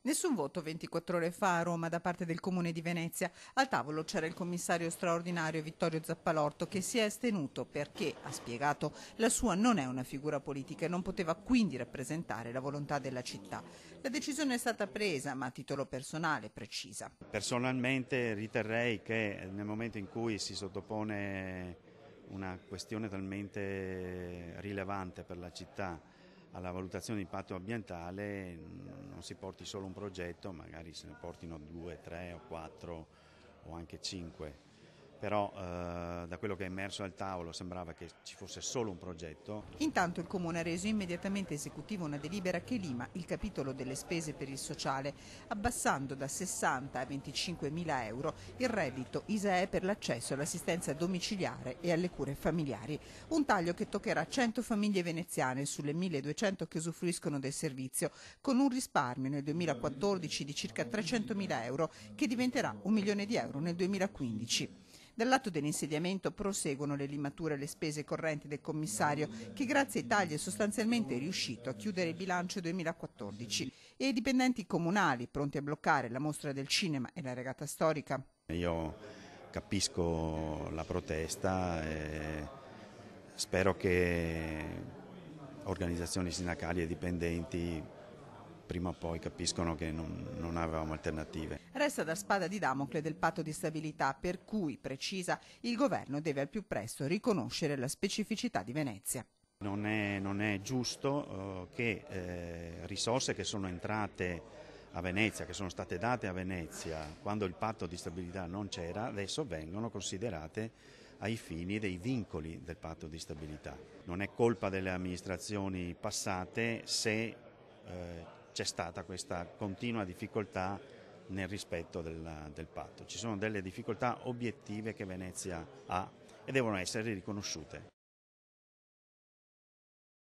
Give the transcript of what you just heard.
Nessun voto 24 ore fa a Roma da parte del Comune di Venezia. Al tavolo c'era il commissario straordinario Vittorio Zappalorto che si è astenuto perché, ha spiegato, la sua non è una figura politica e non poteva quindi rappresentare la volontà della città. La decisione è stata presa, ma a titolo personale, precisa. Personalmente riterrei che nel momento in cui si sottopone una questione talmente rilevante per la città alla valutazione di impatto ambientale non si porti solo un progetto, magari se ne portino 2, 3 o 4 o anche 5. Però da quello che è emerso al tavolo sembrava che ci fosse solo un progetto. Intanto il Comune ha reso immediatamente esecutiva una delibera che lima il capitolo delle spese per il sociale, abbassando da 60 a 25 mila euro il reddito ISEE per l'accesso all'assistenza domiciliare e alle cure familiari. Un taglio che toccherà 100 famiglie veneziane sulle 1200 che usufruiscono del servizio, con un risparmio nel 2014 di circa 300 mila euro che diventerà 1 milione di euro nel 2015. Dal lato dell'insediamento proseguono le limature alle spese correnti del commissario che grazie ai tagli è sostanzialmente riuscito a chiudere il bilancio 2014 e ai dipendenti comunali pronti a bloccare la mostra del cinema e la regata storica. Io capisco la protesta e spero che organizzazioni sindacali e dipendenti prima o poi capiscono che non avevamo alternative. Resta da spada di Damocle del patto di stabilità per cui, precisa, il governo deve al più presto riconoscere la specificità di Venezia. Non è giusto che risorse che sono entrate a Venezia, che sono state date a Venezia quando il patto di stabilità non c'era, adesso vengono considerate ai fini dei vincoli del patto di stabilità. Non è colpa delle amministrazioni passate se c'è stata questa continua difficoltà nel rispetto del patto. Ci sono delle difficoltà obiettive che Venezia ha e devono essere riconosciute.